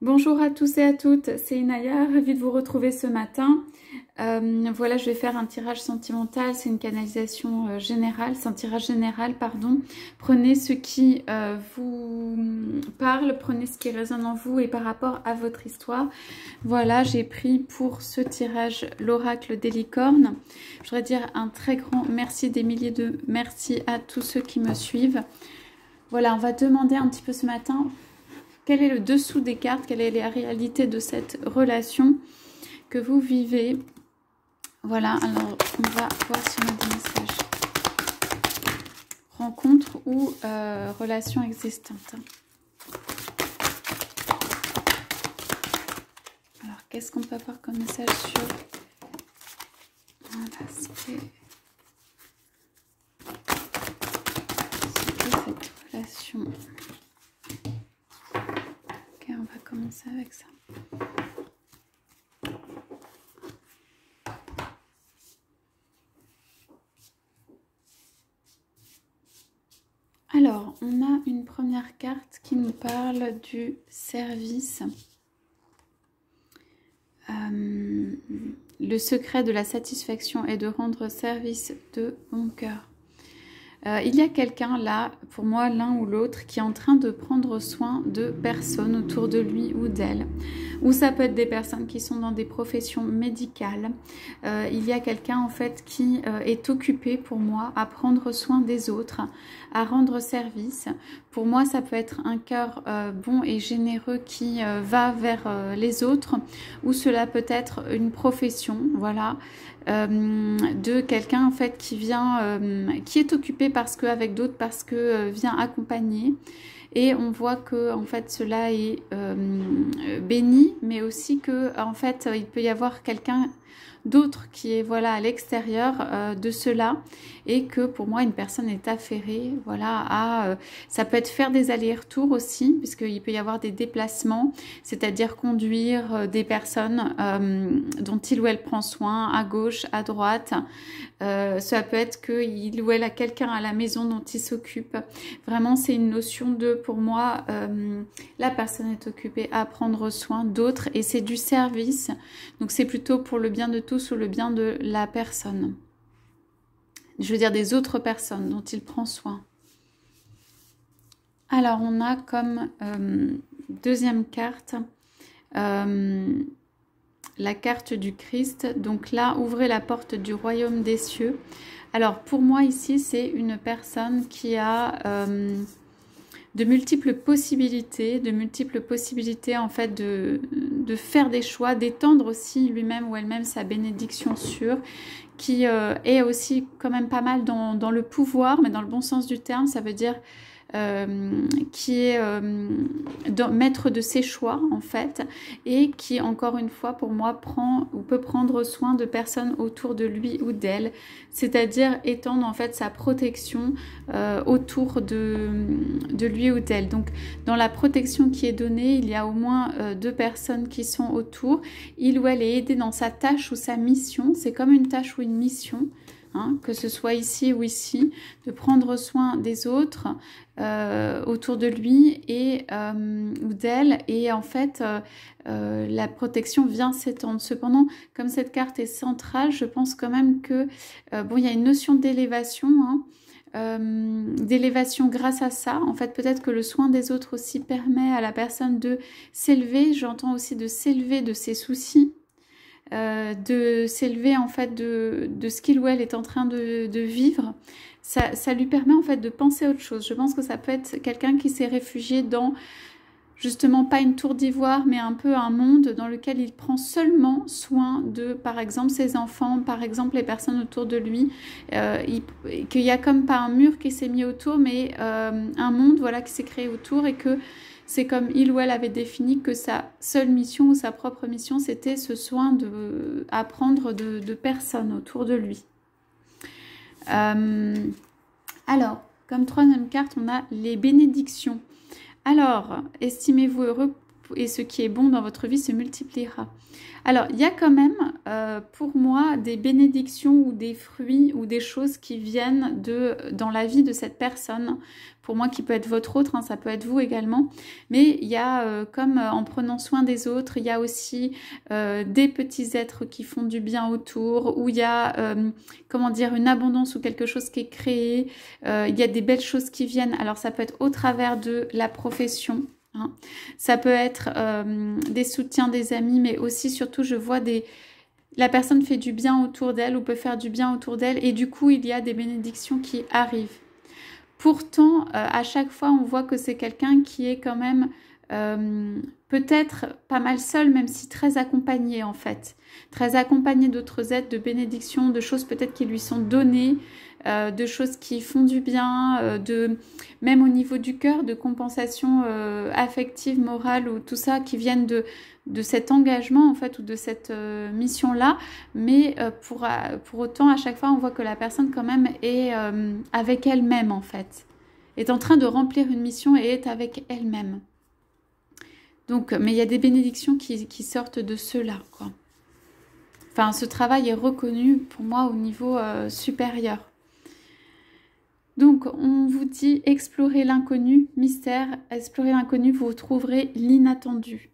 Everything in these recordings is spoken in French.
Bonjour à tous et à toutes, c'est Inaya, ravie de vous retrouver ce matin. Voilà, je vais faire un tirage sentimental, c'est une canalisation générale, c'est un tirage général, pardon. Prenez ce qui vous parle, prenez ce qui résonne en vous et par rapport à votre histoire. Voilà, j'ai pris pour ce tirage l'oracle des licornes. Je voudrais dire un très grand merci, des milliers de merci à tous ceux qui me suivent. Voilà, on va demander un petit peu ce matin... Quel est le dessous des cartes? Quelle est la réalité de cette relation que vous vivez? Voilà, alors on va voir si on a des messages. Rencontre ou relation existante. Alors, qu'est-ce qu'on peut avoir comme message sur... Voilà, c'était cette relation. On va commencer avec ça. Alors, on a une première carte qui nous parle du service. Le secret de la satisfaction est de rendre service de bon cœur. Il y a quelqu'un là, pour moi l'un ou l'autre, qui est en train de prendre soin de personnes autour de lui ou d'elle. Ou ça peut être des personnes qui sont dans des professions médicales. Il y a quelqu'un en fait qui est occupé pour moi à prendre soin des autres, à rendre service. Pour moi ça peut être un cœur bon et généreux qui va vers les autres. Ou cela peut être une profession, voilà. De quelqu'un en fait qui vient, qui est occupé parce que avec d'autres, parce que vient accompagner, et on voit que en fait cela est béni, mais aussi que en fait il peut y avoir quelqu'un d'autre qui est voilà à l'extérieur de cela, et que pour moi une personne est affairée voilà à ça peut être faire des allers-retours aussi, puisqu'il peut y avoir des déplacements, c'est-à-dire conduire des personnes dont il ou elle prend soin à gauche, à droite. Ça peut être qu'il ou elle a quelqu'un à la maison dont il s'occupe. Vraiment c'est une notion de, pour moi, la personne est occupée à prendre soin d'autres, et c'est du service, donc c'est plutôt pour le bien de tous ou le bien de la personne, je veux dire des autres personnes dont il prend soin. Alors on a comme deuxième carte la carte du Christ. Donc là, ouvrez la porte du royaume des cieux. Alors pour moi ici, c'est une personne qui a de multiples possibilités en fait de faire des choix, d'étendre aussi lui-même ou elle-même sa bénédiction sûre, qui est aussi quand même pas mal dans le pouvoir, mais dans le bon sens du terme. Ça veut dire qui est maître de ses choix en fait, et qui encore une fois pour moi prend ou peut prendre soin de personnes autour de lui ou d'elle, c'est-à-dire étendre en fait sa protection autour de lui ou d'elle. Donc dans la protection qui est donnée, il y a au moins deux personnes qui sont autour. Il ou elle est aidé dans sa tâche ou sa mission, c'est comme une tâche ou une mission. Hein, que ce soit ici ou ici, de prendre soin des autres autour de lui et ou d'elle, et en fait la protection vient s'étendre. Cependant, comme cette carte est centrale, je pense quand même que bon, il y a une notion d'élévation, hein, d'élévation grâce à ça. En fait, peut-être que le soin des autres aussi permet à la personne de s'élever. J'entends aussi de s'élever de ses soucis, de s'élever en fait de ce qu'il ou elle est en train de vivre. Ça lui permet en fait de penser à autre chose. Je pense que ça peut être quelqu'un qui s'est réfugié dans justement pas une tour d'ivoire, mais un peu un monde dans lequel il prend seulement soin de, par exemple, ses enfants, par exemple les personnes autour de lui, qu'il y a comme pas un mur qui s'est mis autour, mais un monde voilà qui s'est créé autour, et que c'est comme il ou elle avait défini que sa seule mission ou sa propre mission, c'était ce soin à prendre de personnes autour de lui. Alors, comme troisième carte, on a les bénédictions. Alors, estimez-vous heureux et ce qui est bon dans votre vie se multipliera. Alors, il y a quand même, pour moi, des bénédictions ou des fruits ou des choses qui viennent dans la vie de cette personne. Pour moi, qui peut être votre autre, hein, ça peut être vous également. Mais il y a, comme en prenant soin des autres, il y a aussi des petits êtres qui font du bien autour, où il y a, comment dire, une abondance ou quelque chose qui est créé. Il y a des belles choses qui viennent. Alors, ça peut être au travers de la profession. Hein. Ça peut être des soutiens des amis, mais aussi, surtout, je vois la personne fait du bien autour d'elle ou peut faire du bien autour d'elle et du coup, il y a des bénédictions qui arrivent. Pourtant, à chaque fois, on voit que c'est quelqu'un qui est quand même peut-être pas mal seul, même si très accompagné en fait. Très accompagné d'autres aides, de bénédictions, de choses peut-être qui lui sont données, de choses qui font du bien, même au niveau du cœur, de compensation affective, morale ou tout ça qui viennent de cet engagement en fait ou de cette mission-là. Mais pour autant, à chaque fois, on voit que la personne quand même est avec elle-même en fait. Est en train de remplir une mission et est avec elle-même. Donc, mais il y a des bénédictions qui sortent de cela, quoi. Enfin, ce travail est reconnu pour moi au niveau supérieur. Donc, on vous dit explorer l'inconnu, mystère, explorer l'inconnu, vous trouverez l'inattendu.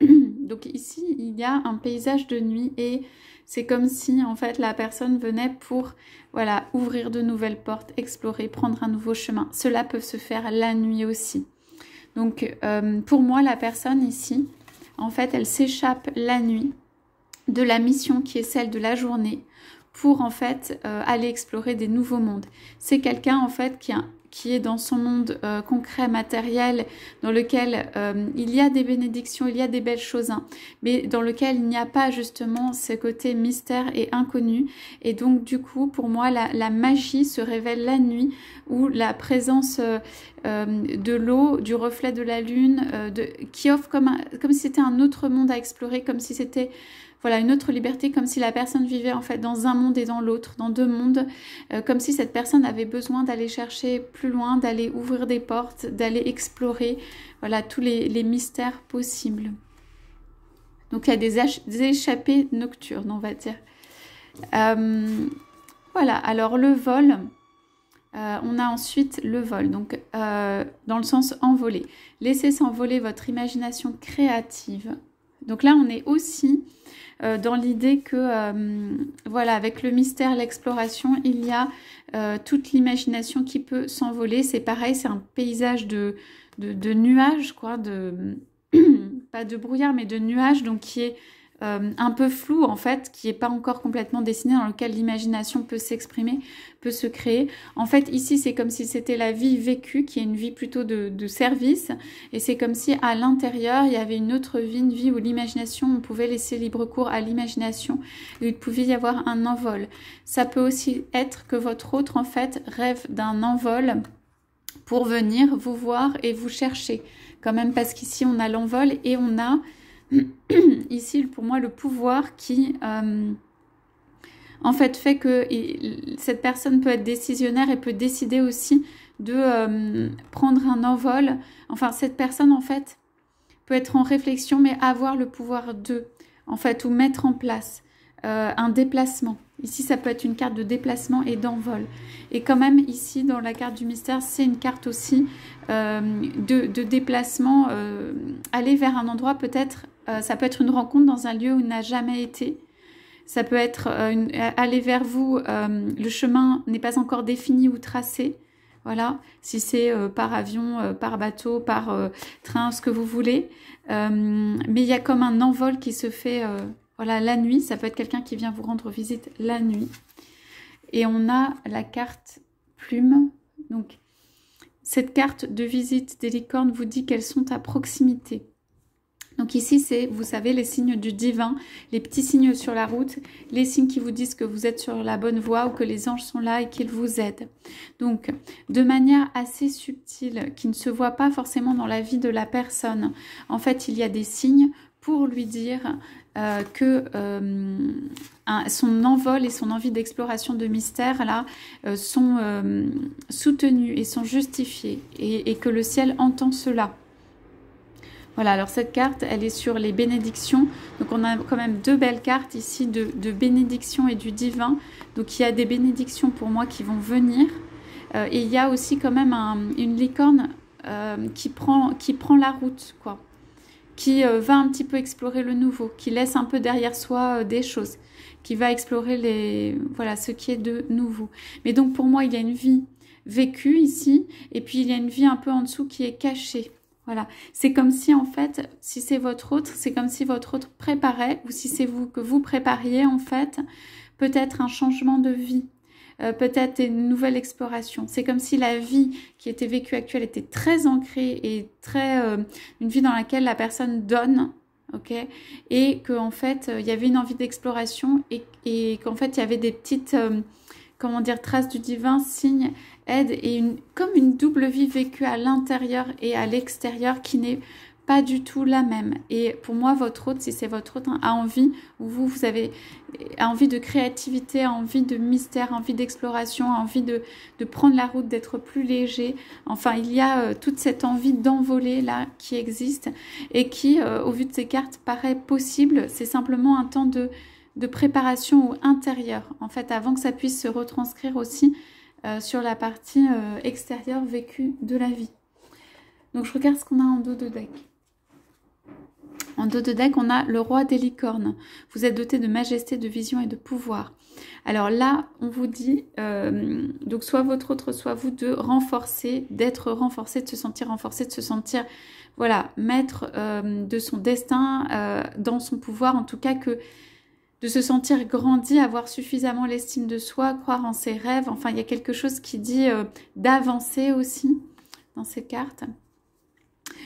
Donc ici, il y a un paysage de nuit et c'est comme si en fait la personne venait pour voilà, ouvrir de nouvelles portes, explorer, prendre un nouveau chemin. Cela peut se faire la nuit aussi. Donc pour moi, la personne ici, en fait, elle s'échappe la nuit de la mission qui est celle de la journée pour en fait aller explorer des nouveaux mondes. C'est quelqu'un en fait qui est dans son monde concret, matériel, dans lequel il y a des bénédictions, il y a des belles choses, hein, mais dans lequel il n'y a pas justement ce côté mystère et inconnu. Et donc du coup, pour moi, la magie se révèle la nuit, où la présence de l'eau, du reflet de la lune, qui offre comme si c'était un autre monde à explorer, comme si c'était... Voilà, une autre liberté, comme si la personne vivait en fait dans un monde et dans l'autre, dans deux mondes, comme si cette personne avait besoin d'aller chercher plus loin, d'aller ouvrir des portes, d'aller explorer, voilà, tous les mystères possibles. Donc il y a des échappées nocturnes, on va dire. Voilà, alors le vol, on a ensuite le vol, donc dans le sens envoler. Laissez s'envoler votre imagination créative. Donc là, on est aussi... dans l'idée que, voilà, avec le mystère, l'exploration, il y a toute l'imagination qui peut s'envoler. C'est pareil, c'est un paysage de nuages, quoi, pas de brouillard, mais de nuages, donc qui est un peu flou, en fait, qui n'est pas encore complètement dessiné, dans lequel l'imagination peut s'exprimer, peut se créer. En fait, ici, c'est comme si c'était la vie vécue, qui est une vie plutôt de service, et c'est comme si à l'intérieur, il y avait une autre vie, une vie où l'imagination, on pouvait laisser libre cours à l'imagination, et il pouvait y avoir un envol. Ça peut aussi être que votre autre, en fait, rêve d'un envol pour venir vous voir et vous chercher, quand même, parce qu'ici, on a l'envol et on a... ici, pour moi, le pouvoir qui, en fait que cette personne peut être décisionnaire et peut décider aussi de prendre un envol. Enfin, cette personne, en fait, peut être en réflexion, mais avoir le pouvoir de, en fait, ou mettre en place un déplacement. Ici, ça peut être une carte de déplacement et d'envol. Et quand même, ici, dans la carte du mystère, c'est une carte aussi de déplacement, aller vers un endroit peut-être, ça peut être une rencontre dans un lieu où il n'a jamais été. Ça peut être aller vers vous, le chemin n'est pas encore défini ou tracé. Voilà, si c'est par avion, par bateau, par train, ce que vous voulez. Mais il y a comme un envol qui se fait voilà, la nuit. Ça peut être quelqu'un qui vient vous rendre visite la nuit. Et on a la carte plume. Donc, cette carte de visite des licornes vous dit qu'elles sont à proximité. Donc ici, c'est, vous savez, les signes du divin, les petits signes sur la route, les signes qui vous disent que vous êtes sur la bonne voie ou que les anges sont là et qu'ils vous aident. Donc, de manière assez subtile, qui ne se voit pas forcément dans la vie de la personne, en fait, il y a des signes pour lui dire que son envol et son envie d'exploration de mystère là sont soutenus et sont justifiés et que le ciel entend cela. Voilà, alors cette carte, elle est sur les bénédictions. Donc on a quand même deux belles cartes ici de bénédiction et du divin. Donc il y a des bénédictions pour moi qui vont venir. Et il y a aussi quand même une licorne qui prend la route, quoi. Qui va un petit peu explorer le nouveau, qui laisse un peu derrière soi des choses, qui va explorer voilà, ce qui est de nouveau. Mais donc pour moi, il y a une vie vécue ici, et puis il y a une vie un peu en dessous qui est cachée. Voilà, c'est comme si en fait, si c'est votre autre, c'est comme si votre autre préparait, ou si c'est vous que vous prépariez en fait, peut-être un changement de vie, peut-être une nouvelle exploration. C'est comme si la vie qui était vécue actuelle était très ancrée et très une vie dans laquelle la personne donne, ok, et qu'en fait il y avait une envie d'exploration et qu'en fait il y avait des petites comment dire, traces du divin, signes, aides et comme une double vie vécue à l'intérieur et à l'extérieur qui n'est pas du tout la même. Et pour moi, votre hôte, si c'est votre hôte, hein, a envie, ou vous avez envie de créativité, envie de mystère, envie d'exploration, envie de prendre la route, d'être plus léger. Enfin, il y a toute cette envie d'envoler là qui existe et qui, au vu de ces cartes, paraît possible. C'est simplement un temps de préparation intérieure, en fait, avant que ça puisse se retranscrire aussi sur la partie extérieure vécue de la vie. Donc, je regarde ce qu'on a en dos de deck. En dos de deck, on a le roi des licornes. Vous êtes doté de majesté, de vision et de pouvoir. Alors là, on vous dit, donc soit votre autre, soit vous, de renforcer, d'être renforcé, de se sentir renforcé, de se sentir, voilà, maître de son destin, dans son pouvoir, en tout cas que de se sentir grandi, avoir suffisamment l'estime de soi, croire en ses rêves. Enfin, il y a quelque chose qui dit d'avancer aussi dans ces cartes.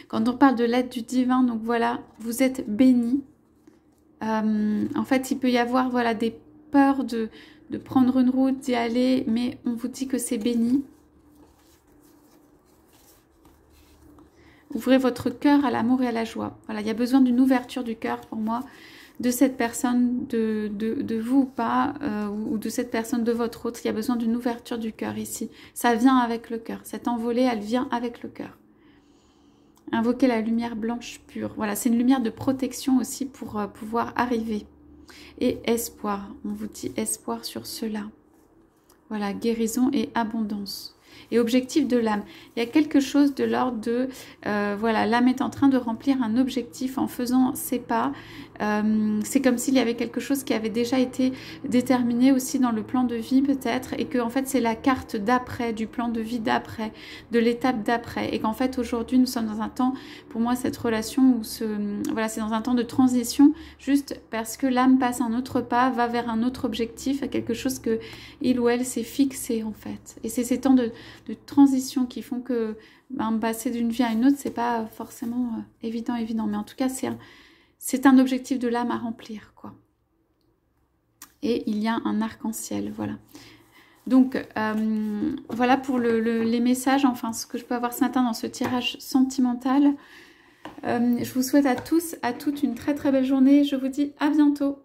Quand on parle de l'aide du divin, donc voilà, vous êtes béni. En fait, il peut y avoir voilà, des peurs de prendre une route, d'y aller, mais on vous dit que c'est béni. Ouvrez votre cœur à l'amour et à la joie. Voilà, il y a besoin d'une ouverture du cœur pour moi, de cette personne, de vous ou pas, ou de cette personne de votre autre. Il y a besoin d'une ouverture du cœur ici. Ça vient avec le cœur. Cette envolée, elle vient avec le cœur. Invoquez la lumière blanche pure. Voilà, c'est une lumière de protection aussi pour pouvoir arriver. Et espoir. On vous dit espoir sur cela. Voilà, guérison et abondance. Et objectif de l'âme. Il y a quelque chose de l'ordre de... voilà, l'âme est en train de remplir un objectif en faisant ses pas. C'est comme s'il y avait quelque chose qui avait déjà été déterminé aussi dans le plan de vie peut-être. Et que en fait c'est la carte d'après, du plan de vie d'après, de l'étape d'après. Et qu'en fait aujourd'hui nous sommes dans un temps, pour moi cette relation, où voilà, c'est dans un temps de transition. Juste parce que l'âme passe un autre pas, va vers un autre objectif, à quelque chose que il ou elle s'est fixé en fait. Et c'est ces temps de transition qui font que passer d'une vie à une autre, c'est pas forcément évident. Mais en tout cas, c'est un objectif de l'âme à remplir, quoi. Et il y a un arc-en-ciel, voilà. Donc, voilà pour les messages, enfin, ce que je peux avoir ce matin dans ce tirage sentimental. Je vous souhaite à tous, à toutes une très très belle journée. Je vous dis à bientôt.